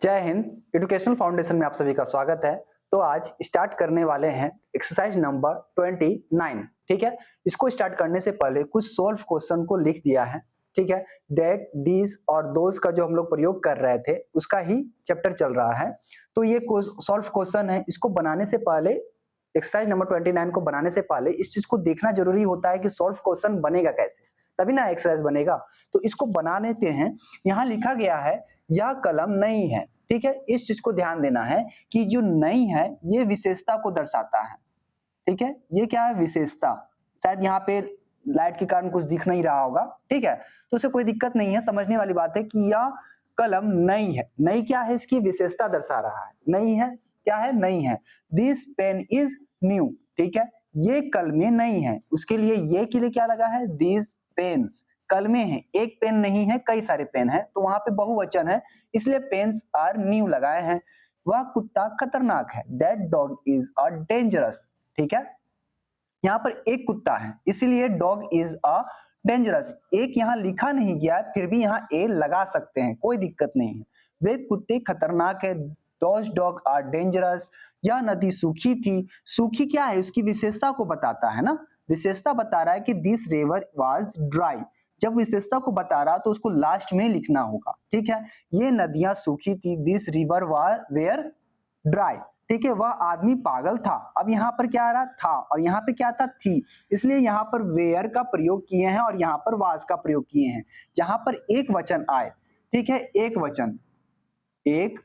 जय Hind. Educational foundation में आप सभी का स्वागत है। तो आज स्टार्ट करने वाले हैं एक्सरसाइज नंबर 29। ठीक है, इसको स्टार्ट करने से पहले कुछ सॉल्व क्वेश्चन को लिख दिया है। ठीक है, दैट दीज और दोज का जो हम लोग प्रयोग कर रहे थे उसका ही चैप्टर चल रहा है। तो ये सॉल्व क्वेश्चन है, इसको बनाने से पहले एक्सरसाइज नंबर 29 को बनाने से पहले इस चीज को देखना जरूरी होता है कि सॉल्व क्वेश्चन बनेगा कैसे, तभी ना एक्सरसाइज बनेगा। तो इसको बना लेते हैं। यहाँ लिखा गया है यह कलम नई है। ठीक है, इस चीज को ध्यान देना है कि जो नई है ये विशेषता को दर्शाता है। ठीक है, ये क्या है? विशेषता। शायद यहाँ पे लाइट के कारण कुछ दिख नहीं रहा होगा। ठीक है, तो उसे कोई दिक्कत नहीं है, समझने वाली बात है कि यह कलम नई है। नई क्या है? इसकी विशेषता दर्शा रहा है। नई है, क्या है? नई है। This pen is new. ठीक है, ये कलमें नई है, उसके लिए ये के लिए क्या लगा है? This pens. कलमें हैं, एक पेन नहीं है, कई सारे पेन है, तो वहां पे बहुवचन है, इसलिए पेन्स आर न्यू लगाए हैं। वह कुत्ता खतरनाक है। That dog is a dangerous. ठीक है, यहाँ पर एक कुत्ता है इसीलिए डॉग इज अ डेंजरस। एक यहाँ लिखा नहीं गया है, फिर भी यहाँ ए लगा सकते हैं, कोई दिक्कत नहीं है। वे कुत्ते खतरनाक है। Those dog are dangerous. यह नदी सूखी थी। सूखी क्या है? उसकी विशेषता को बताता है ना। विशेषता बता रहा है कि दिस रिवर वाज ड्राई। जब विशेषता को बता रहा तो उसको लास्ट में लिखना होगा। ठीक है, ये नदियां सूखी थी। This river was were dry. ठीक है, वह आदमी पागल था। अब यहाँ पर क्या आ रहा था और यहाँ पे क्या था? थी। इसलिए यहाँ पर वेयर का प्रयोग किए हैं और यहाँ पर वाज का प्रयोग किए हैं। जहां पर एक वचन आए, ठीक है, एक वचन, एक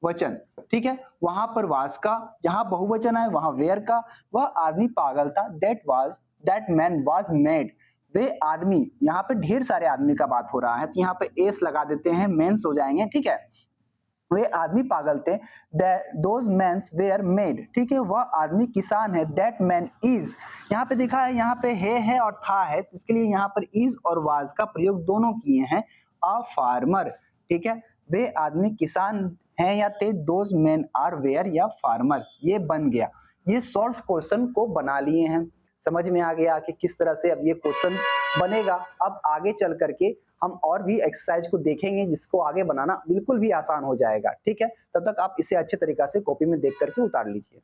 वचन, ठीक है, वहां पर वाज का। जहां बहुवचन आए वहां वेयर का। वह आदमी पागल था। That man was mad. वे आदमी, यहाँ पे ढेर सारे आदमी का बात हो रहा है तो यहाँ पे एस लगा देते हैं, मेंस हो जाएंगे। ठीक है, वे आदमी पागल थे। Those mans were mad. ठीक है, वह आदमी किसान है। दैट मैन इज, यहाँ पे देखा है, यहाँ पे है और था है, तो इसके लिए यहाँ पर इज और वाज का प्रयोग दोनों किए हैं। A farmer. ठीक है, वे आदमी किसान हैं या थे। दोज मैन आर वेयर या फार्मर। ये बन गया। ये सॉल्व क्वेश्चन को बना लिए हैं। समझ में आ गया कि किस तरह से अब ये क्वेश्चन बनेगा। अब आगे चल करके हम और भी एक्सरसाइज को देखेंगे जिसको आगे बनाना बिल्कुल भी आसान हो जाएगा। ठीक है, तब तक आप इसे अच्छे तरीका से कॉपी में देख करके उतार लीजिए।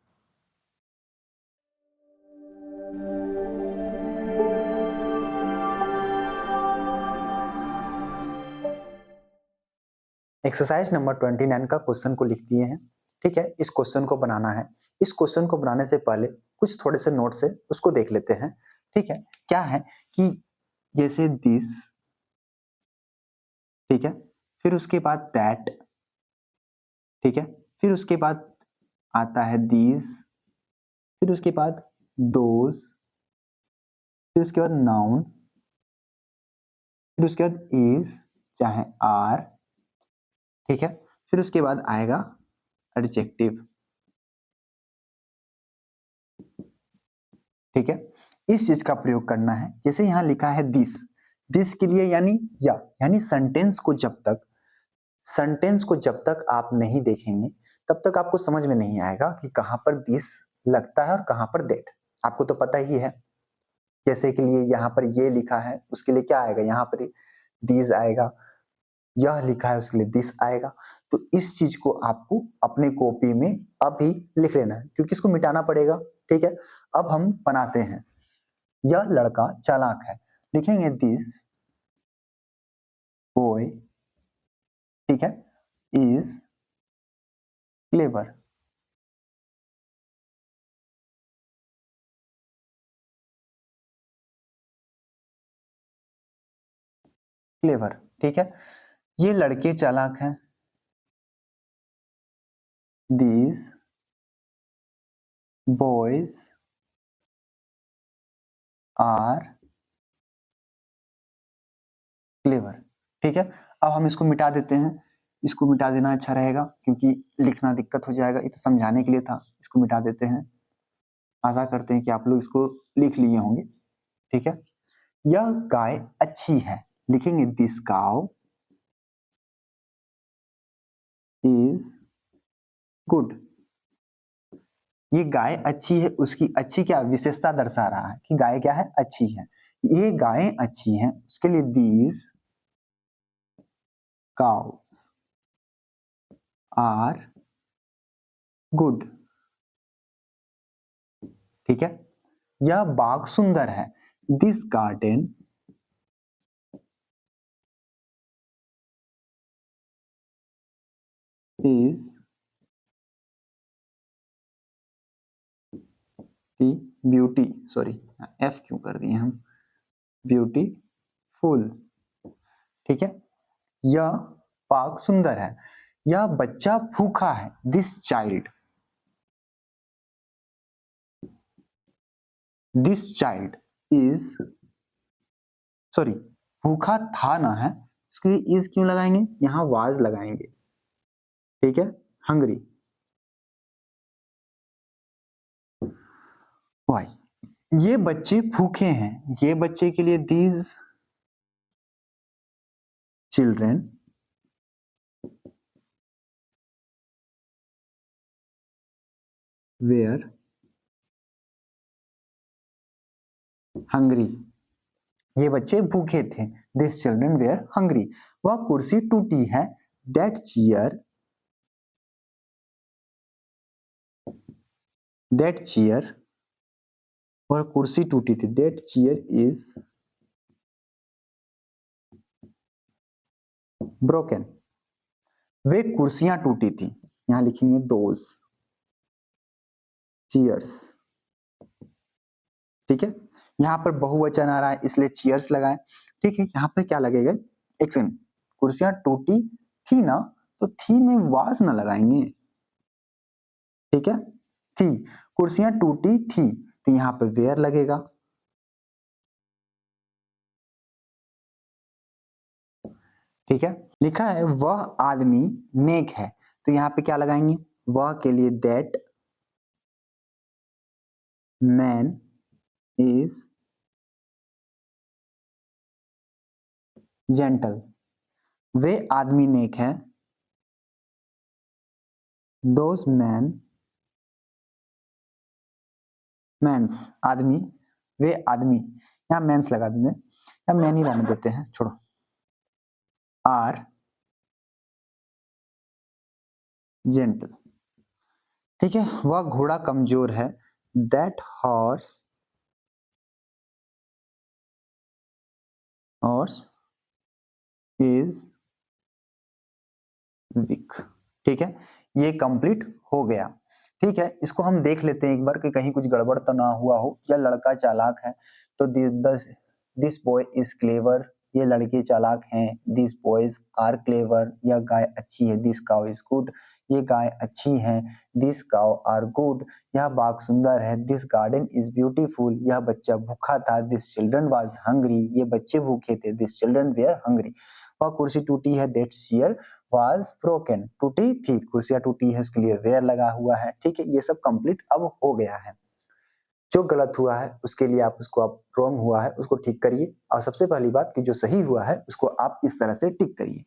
एक्सरसाइज नंबर 29 का क्वेश्चन को लिख दिए हैं। ठीक है, इस क्वेश्चन को बनाना है। इस क्वेश्चन को बनाने से पहले कुछ थोड़े से नोट से उसको देख लेते हैं। ठीक है, क्या है कि जैसे दिस, ठीक है, फिर उसके बाद दैट, ठीक है, फिर उसके बाद आता है दीज, फिर उसके बाद दोज, फिर उसके बाद नाउन, फिर उसके बाद इज चाहे आर, ठीक है, फिर उसके बाद आएगा एडजेक्टिव। ठीक है, इस चीज का प्रयोग करना है। जैसे यहां लिखा है दिस, दिस के लिए यानी या, यानी सेंटेंस को जब तक आप नहीं देखेंगे तब तक आपको समझ में नहीं आएगा कि कहां पर दिस लगता है और कहां पर दैट। आपको तो पता ही है। जैसे के लिए यहाँ पर ये लिखा है, उसके लिए क्या आएगा? यहाँ पर दिस आएगा। यह लिखा है, उसके लिए दिस आएगा। तो इस चीज को आपको अपने कॉपी में अभी लिख लेना है क्योंकि इसको मिटाना पड़ेगा। ठीक है, अब हम बनाते हैं। यह लड़का चालाक है। लिखेंगे दिस बॉय, ठीक है, इज क्लेवर। क्लेवर, ठीक है, ये लड़के चालाक हैं। This boys are clever. ठीक है, अब हम इसको मिटा देते हैं। इसको मिटा देना अच्छा रहेगा क्योंकि लिखना दिक्कत हो जाएगा। ये तो समझाने के लिए था, इसको मिटा देते हैं। आशा करते हैं कि आप लोग इसको लिख लिए होंगे। ठीक है, यह गाय अच्छी है। लिखेंगे दिस काउ इज गुड। ये गाय अच्छी है, उसकी अच्छी क्या विशेषता दर्शा रहा है कि गाय क्या है? अच्छी है। ये गायें अच्छी हैं, उसके लिए दीज काउस आर गुड। ठीक है, यह बाग सुंदर है। This garden is beauty, sorry F क्यों कर दिए हम, ब्यूटीफुल। ठीक है, यह बाग सुंदर है। यह बच्चा भूखा है। दिस चाइल्ड इज, सॉरी भूखा था ना है, इसके लिए इज क्यों लगाएंगे, यहां वाज लगाएंगे। ठीक है, हंग्री। वाई, ये बच्चे भूखे हैं। ये बच्चे के लिए दीज चिल्ड्रेन वेयर हंग्री। ये बच्चे भूखे थे। This children were hungry. वह कुर्सी टूटी है। दैट चेयर, वह कुर्सी टूटी थी। That chair is broken. वे कुर्सियां टूटी थी। यहां लिखेंगे दोज चेयर्स। ठीक है, यहाँ पर बहुवचन आ रहा है इसलिए चेयर्स लगाएं। ठीक है, यहाँ पे क्या लगेगा, एक सेकंड, कुर्सियां टूटी थी ना, तो थी में वाज ना लगाएंगे। ठीक है, थी, कुर्सियां टूटी थी, तो यहाँ पे वेयर लगेगा। ठीक है, लिखा है वह आदमी नेक है, तो यहाँ पे क्या लगाएंगे, वह के लिए दैट मैन इज जेंटल। वे आदमी नेक है। दोज मैंस आदमी, वे आदमी, यहाँ मैंस लगा देंगे या मैन ही रहने देते हैं, छोड़ो। Are gentle. ठीक है, वह घोड़ा कमजोर है। That horse is weak. ठीक है, ये कंप्लीट हो गया। ठीक है, इसको हम देख लेते हैं एक बार कि कहीं कुछ गड़बड़ तो ना हुआ हो, या लड़का चालाक है तो दिस बॉय इज क्लेवर, ये लड़के चालाक हैं। दिस बॉयज आर क्लेवर, यह गाय अच्छी है। दिस काउ इज गुड, ये गाय अच्छी है। दिस काउ आर गुड, यह बाग सुंदर है। दिस गार्डन इज ब्यूटीफुल, यह बच्चा भूखा था। दिस चिल्ड्रन वाज हंग्री, ये बच्चे भूखे थे। This children were hungry. वह कुर्सी टूटी है। दैट चेयर वाज ब्रोकन, टूटी थी, कुर्सियां टूटी है, उसके लिए वेयर लगा हुआ है। ठीक है, ये सब कंप्लीट अब हो गया है। जो गलत हुआ है उसके लिए आप रॉन्ग हुआ है उसको ठीक करिए, और सबसे पहली बात कि जो सही हुआ है उसको आप इस तरह से टिक करिए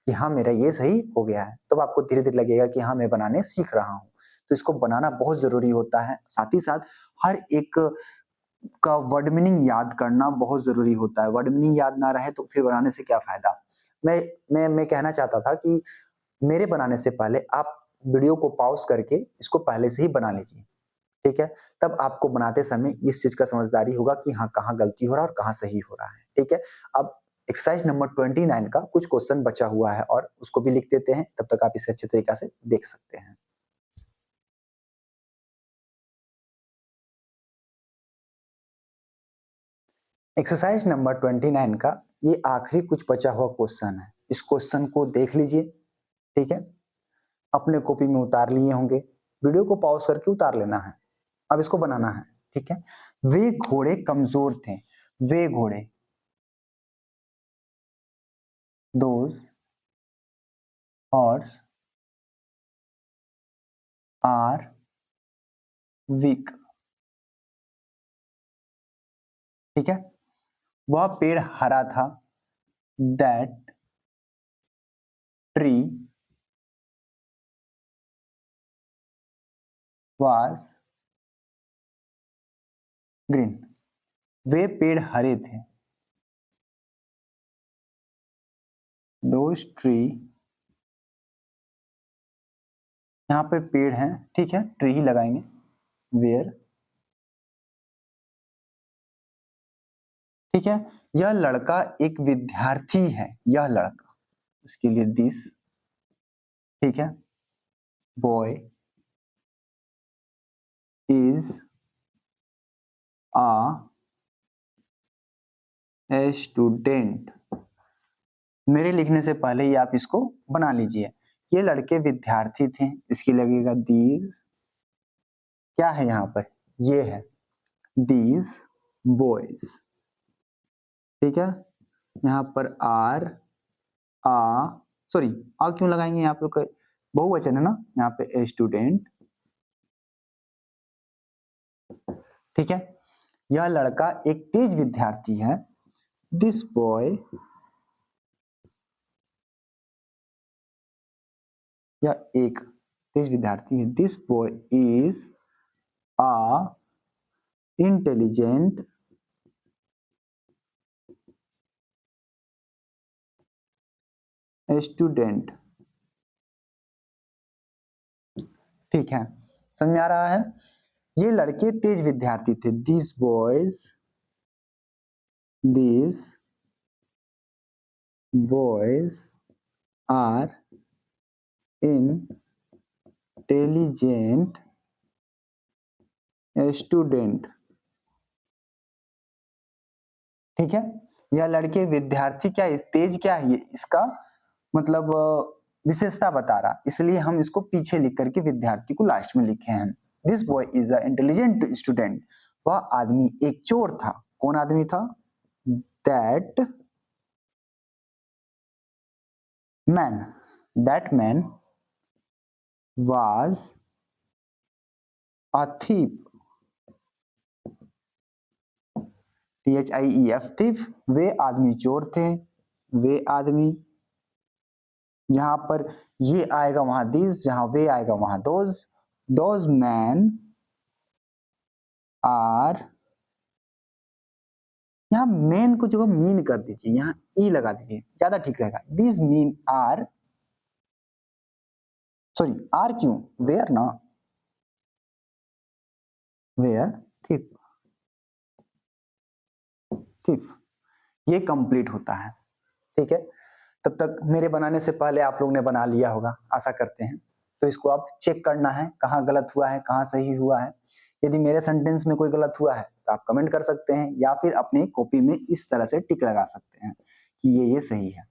कि हाँ मेरा ये सही हो गया है। तो आपको धीरे धीरे लगेगा कि हाँ मैं बनाने सीख रहा हूँ। तो इसको बनाना बहुत जरूरी होता है, साथ ही साथ हर एक का वर्ड मीनिंग याद करना बहुत जरूरी होता है। वर्ड मीनिंग याद ना रहे तो फिर बनाने से क्या फायदा। मैं मैं कहना चाहता था कि मेरे बनाने से पहले आप वीडियो को पॉज करके इसको पहले से ही बना लीजिए। ठीक है, तब आपको बनाते समय इस चीज का समझदारी होगा कि हाँ कहाँ गलती हो रहा है और कहाँ सही हो रहा है। ठीक है, अब एक्सरसाइज नंबर 29 का कुछ क्वेश्चन बचा हुआ है और उसको भी लिख देते हैं, तब तक आप इसे अच्छे तरीका से देख सकते हैं। एक्सरसाइज नंबर 29 का ये आखिरी कुछ बचा हुआ क्वेश्चन है। इस क्वेश्चन को देख लीजिए। ठीक है, अपने कॉपी में उतार लिए होंगे, वीडियो को पॉज करके उतार लेना है। अब इसको बनाना है। ठीक है, वे घोड़े कमजोर थे। वे घोड़े, दोज हॉर्स आर वीक। ठीक है, वह पेड़ हरा था। That tree was green. वे पेड़ हरे थे। दोज ट्री यहाँ पे पेड़ है, ठीक है, ट्री ही लगाएंगे, वेयर, ठीक है। यह लड़का एक विद्यार्थी है, यह लड़का, उसके लिए दिस, ठीक है, बॉय इज ए स्टूडेंट। मेरे लिखने से पहले ही आप इसको बना लीजिए। ये लड़के विद्यार्थी थे, इसकी लगेगा दीज, क्या है यहाँ पर, ये है दीज बॉयज, ठीक है। यहाँ पर आर, आ, सॉरी, आ क्यों लगाएंगे, यहाँ पे बहुवचन है ना, यहाँ पे ए स्टूडेंट, ठीक है। यह लड़का एक तेज विद्यार्थी है, दिस बॉय, या एक तेज विद्यार्थी है, this boy is a intelligent student, ठीक है, समझ में आ रहा है। ये लड़के तेज विद्यार्थी थे, this boys are intelligent student, ठीक है। यह लड़के विद्यार्थी, क्या तेज, क्या है ये, इसका मतलब विशेषता बता रहा, इसलिए हम इसको पीछे लिख करके विद्यार्थी को लास्ट में लिखे हैं। This boy is a intelligent student, वह आदमी एक चोर था, कौन आदमी था, that man was a thief, THIEF, वे आदमी चोर थे, वे आदमी, जहां पर ये आएगा वहां दिस, जहां वे आएगा वहां दोज मैन आर, यहाँ मैन को जो मीन कर दीजिए, यहाँ ई लगा दीजिए, ज्यादा ठीक रहेगा, this men are, sorry are क्यों, वेयर ना, वेयर थिफ, थिफ, ये कंप्लीट होता है, ठीक है। तब तक मेरे बनाने से पहले आप लोग ने बना लिया होगा, आशा करते हैं। तो इसको आप चेक करना है, कहाँ गलत हुआ है, कहाँ सही हुआ है। यदि मेरे सेंटेंस में कोई गलत हुआ है तो आप कमेंट कर सकते हैं, या फिर अपनी कॉपी में इस तरह से टिक लगा सकते हैं कि ये सही है,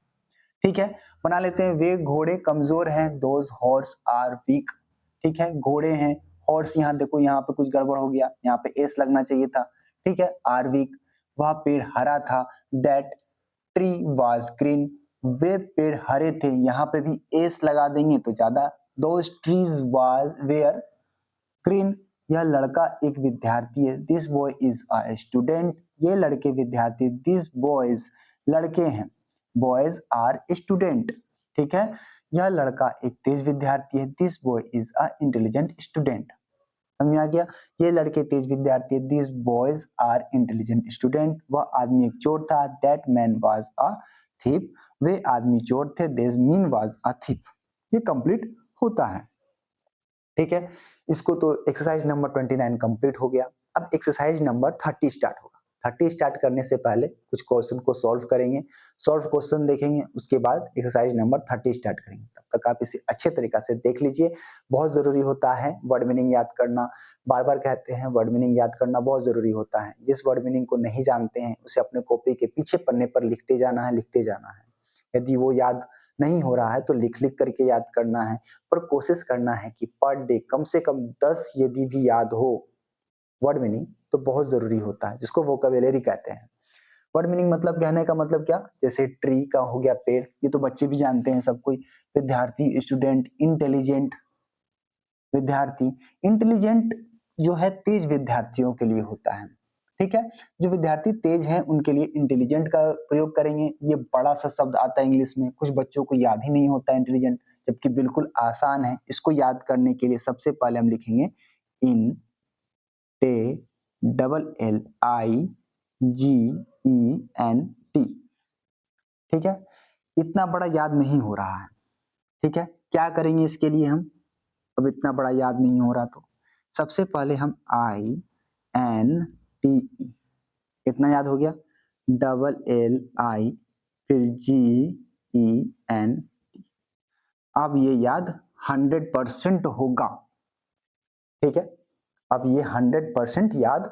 ठीक है। बना लेते हैं, वे घोड़े कमजोर हैं, दोज हॉर्स आर वीक, ठीक है, घोड़े हैं, हॉर्स, यहाँ देखो यहाँ पे कुछ गड़बड़ हो गया, यहाँ पे एस लगना चाहिए था, ठीक है, आर वीक, वह पेड़ हरा था, दैट ट्री वाज ग्रीन, वे पेड़ हरे थे, यहाँ पे भी एस लगा देंगे तो ज्यादा, those trees was were green, यह लड़का एक विद्यार्थी है, this boy is a student, ये लड़के विद्यार्थी, दिस बॉयज लड़के हैं, बॉयज आर स्टूडेंट, ठीक है। यह लड़का एक तेज विद्यार्थी है, this boy is a intelligent student, समझ में आ गया। ये लड़के तेज विद्यार्थी है, this boys are intelligent student, वह आदमी एक चोर था, that man was a thief, वे आदमी चोर थे, this men was a thief, ये कंप्लीट होता है, ठीक है। इसको तो एक्सरसाइज नंबर 29 कंप्लीट हो गया। अब एक्सरसाइज नंबर 30 स्टार्ट होगा। 30 स्टार्ट करने से पहले कुछ क्वेश्चन को सॉल्व करेंगे, सॉल्व क्वेश्चन देखेंगे, उसके बाद एक्सरसाइज नंबर 30 स्टार्ट करेंगे। तब तक आप इसे अच्छे तरीका से देख लीजिए। बहुत जरूरी होता है वर्ड मीनिंग याद करना, बार बार कहते हैं वर्ड मीनिंग याद करना बहुत जरूरी होता है। जिस वर्ड मीनिंग को नहीं जानते हैं उसे अपने कॉपी के पीछे पन्ने पर लिखते जाना है, लिखते जाना है। यदि वो याद नहीं हो रहा है तो लिख लिख करके याद करना है, पर कोशिश करना है कि पर डे कम से कम 10 यदि भी याद हो वर्ड मीनिंग तो बहुत जरूरी होता है, जिसको वोकैबुलरी कहते हैं। वर्ड मीनिंग मतलब कहने का मतलब क्या, जैसे ट्री का हो गया पेड़, ये तो बच्चे भी जानते हैं सब कोई, विद्यार्थी स्टूडेंट, इंटेलिजेंट विद्यार्थी, इंटेलिजेंट जो है तेज विद्यार्थियों के लिए होता है, ठीक है। जो विद्यार्थी तेज हैं उनके लिए इंटेलिजेंट का प्रयोग करेंगे। ये बड़ा सा शब्द आता है इंग्लिश में, कुछ बच्चों को याद ही नहीं होता इंटेलिजेंट, जबकि बिल्कुल आसान है। इसको याद करने के लिए सबसे पहले हम लिखेंगे इन टे double L I G E N T, ठीक है। इतना बड़ा याद नहीं हो रहा है, ठीक है। क्या करेंगे इसके लिए हम, अब इतना बड़ा याद नहीं हो रहा तो सबसे पहले हम INTE, इतना याद हो गया, LLI, फिर GEN। अब ये याद 100% होगा, ठीक है, अब ये 100% याद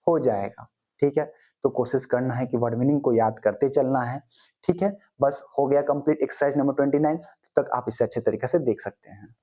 हो जाएगा, ठीक है। तो कोशिश करना है कि वर्ड मीनिंग को याद करते चलना है, ठीक है। बस हो गया कंप्लीट एक्सरसाइज नंबर 29, तब तक आप इसे अच्छे तरीके से देख सकते हैं।